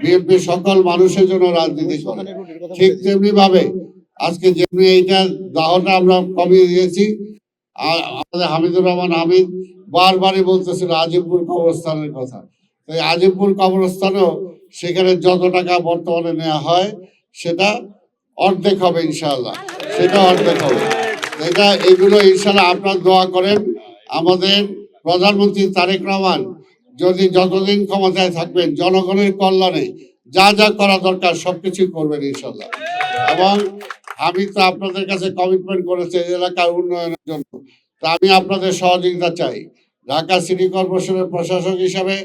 BNP সকল মানুষের জন্য রাজনীতি করে। ঠিক তেমনি ভাবে আজকে যেমনি এইটা দাহটা আমরা কমিয়ে দিয়েছি, আমাদের হামিদুর রহমান হামিদ বারবারই বলতেছিল আজিমপুর কবরস্থানের কথা। তো আজিমপুর কবরস্থানেও সেখানে যত টাকা বর্তমানে নেওয়া হয় সেটা অর্ধেক হবে ইনশাআল্লাহ, সেটা অর্ধেক হবে। এটা এগুলো ইনশাআল্লাহ আপনারা দোয়া করেন। আমাদের প্রধানমন্ত্রী তারেক রহমান যদি যতদিন ক্ষমতায় থাকবেন জনগণের কল্যাণে যা যা করা দরকার সবকিছু করবেন ইনশাআল্লাহ। এবং আমি তো আপনাদের কাছে কমিটমেন্ট করেছি এলাকার উন্নয়নের জন্য, তা আমি আপনাদের সহযোগিতা চাই। ঢাকা সিটি কর্পোরেশনের প্রশাসক হিসাবে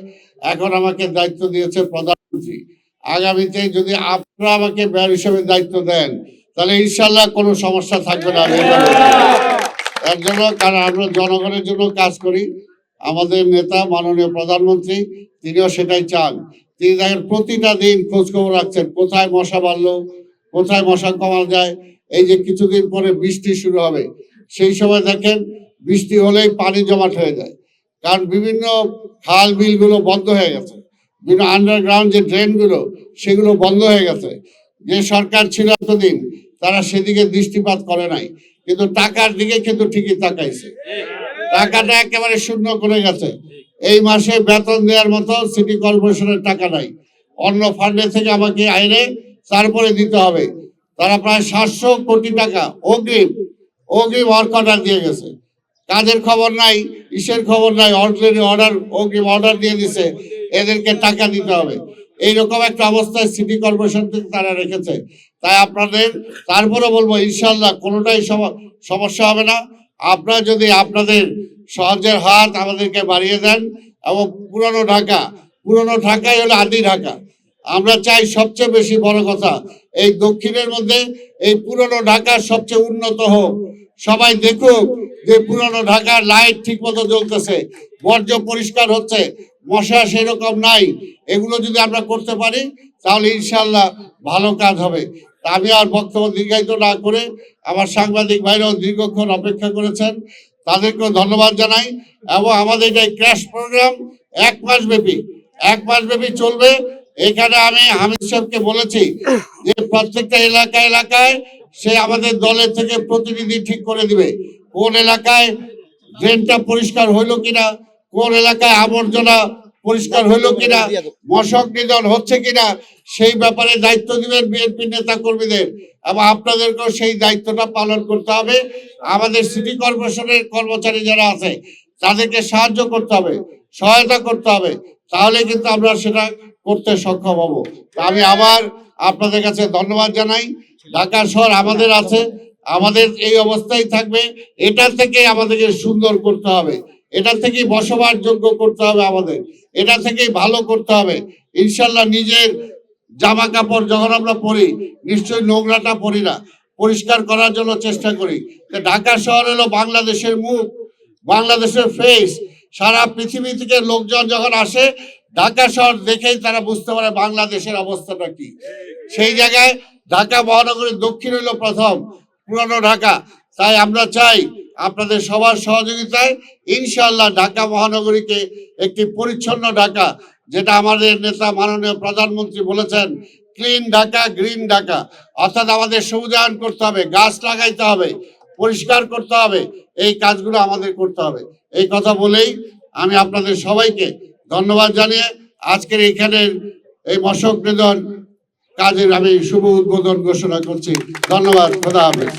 এখন আমাকে দায়িত্ব দিয়েছে প্রধানমন্ত্রী। আগামীতে যদি আপনারা আমাকে মেয়র হিসেবে দায়িত্ব দেন তাহলে ইনশাল্লাহ কোনো সমস্যা থাকবে না। এর জন্য কারণ আমরা জনগণের জন্য কাজ করি। আমাদের নেতা মাননীয় প্রধানমন্ত্রী তিনিও সেটাই চান। তিনি দেখেন প্রতিটা দিন খোঁজ খবর রাখছেন কোথায় মশা বাড়লো, কোথায় মশা কমানো যায়। এই যে কিছুদিন পরে বৃষ্টি শুরু হবে, সেই সময় দেখেন বৃষ্টি হলেই পানি জমাট হয়ে যায়, কারণ বিভিন্ন খাল বিলগুলো বন্ধ হয়ে গেছে, বিভিন্ন আন্ডারগ্রাউন্ড যে ড্রেনগুলো সেগুলো বন্ধ হয়ে গেছে। যে সরকার ছিল এতদিন তারা সেদিকে দৃষ্টিপাত করে নাই, কিন্তু টাকার দিকে কিন্তু ঠিকই তাকাইছে। টাকাটা একেবারে শূন্য করে গেছে। এই মাসে বেতন দেওয়ার মতো সিটি কর্পোরেশনের টাকা নাই, অন্য ফান্ডে থেকে আমাকে আইনে তারপরে দিতে হবে। তারা প্রায় 700 কোটি টাকা অগ্রিম ওয়ার্ক অর্ডার দিয়ে গেছে। কাজের খবর নাই, ইসের খবর নাই, অলরেডি অগ্রিম অর্ডার দিয়ে দিছে, এদেরকে টাকা দিতে হবে। এইরকম একটা অবস্থায় সিটি কর্পোরেশন থেকে তারা রেখেছে। তাই আপনাদের তারপরে বলবো ইনশাল্লাহ কোনোটাই সমস্যা হবে না। আপনারা যদি আপনাদের সাহায্যের হাত আমাদেরকে বাড়িয়ে দেন এবং পুরনো ঢাকাই হলো আদি ঢাকা। আমরা চাই সবচেয়ে বেশি বড় কথা এই দক্ষিণের মধ্যে এই পুরনো ঢাকা সবচেয়ে উন্নত হোক। সবাই দেখুক যে পুরনো ঢাকার লাইট ঠিক মতো জ্বলতেছে, বর্জ্য পরিষ্কার হচ্ছে, মশা সেরকম নাই। এগুলো যদি আমরা করতে পারি তাহলে ইনশাল্লাহ ভালো কাজ হবে। আমি আর বক্তব্য দীর্ঘায়িত না করে আমার সাংবাদিক ভাইরাও দীর্ঘক্ষণ অপেক্ষা করেছেন, তাদেরকেও ধন্যবাদ জানাই। এবং আমাদের এই ক্র্যাশ প্রোগ্রাম 1 মাস ব্যাপী চলবে। এখানে আমি হামিদ সাহেবকে বলেছি যে প্রত্যেকটা এলাকায় সে আমাদের দলের থেকে প্রতিনিধি ঠিক করে দিবে কোন এলাকায় ড্রেনটা পরিষ্কার হইলো কিনা, কোন এলাকায় আবর্জনা পরিষ্কার হইলো কিনা, মশক নিধন হচ্ছে কিনা, সেই ব্যাপারে দায়িত্ব দিবেন বিএনপি নেতা কর্মীদের। এবং আপনাদেরকেও সেই দায়িত্বটা পালন করতে হবে। আমাদের সিটি কর্পোরেশনের কর্মচারী যারা আছে তাদেরকে সাহায্য করতে হবে, সহায়তা করতে হবে, তাহলে কিন্তু আমরা সেটা করতে সক্ষম হব। আমি আবার আপনাদের কাছে ধন্যবাদ জানাই। ঢাকা শহর আমাদের আছে, আমাদের এই অবস্থায় থাকবে। এটা থেকে আমাদেরকে সুন্দর করতে হবে, এটা থেকে বসবাস যোগ্য করতে হবে, আমাদের এটা থেকেই ভালো করতে হবে ইনশাল্লাহ। নিজের জামা কাপড় যখন আমরা পরি নিশ্চয়ই নোংরাটা পরি না, পরিষ্কার করার জন্য চেষ্টা করি। ঢাকা শহর হলো বাংলাদেশের মুখ, বাংলাদেশের ফেস। সারা পৃথিবী থেকে লোকজন যখন আসে ঢাকা শহর দেখেই তারা বুঝতে পারে বাংলাদেশের অবস্থাটা কি। সেই জায়গায় ঢাকা মহানগরীর দক্ষিণ হলো প্রথম পুরানো ঢাকা। তাই আমরা চাই আপনাদের সবার সহযোগিতায় ইনশাআল্লাহ ঢাকা মহানগরীকে একটি পরিচ্ছন্ন ঢাকা, যেটা আমাদের নেতা মাননীয় প্রধানমন্ত্রী বলেছেন, ক্লিন ঢাকা, গ্রিন ঢাকা। অর্থাৎ আমাদের সবুজায়ন করতে হবে, গাছ লাগাইতে হবে, পরিষ্কার করতে হবে, এই কাজগুলো আমাদের করতে হবে। এই কথা বলেই আমি আপনাদের সবাইকে ধন্যবাদ জানিয়ে আজকের এখানে এই মশক নিধন কাজের আমি শুভ উদ্বোধন ঘোষণা করছি। ধন্যবাদ। খোদা হাফেজ।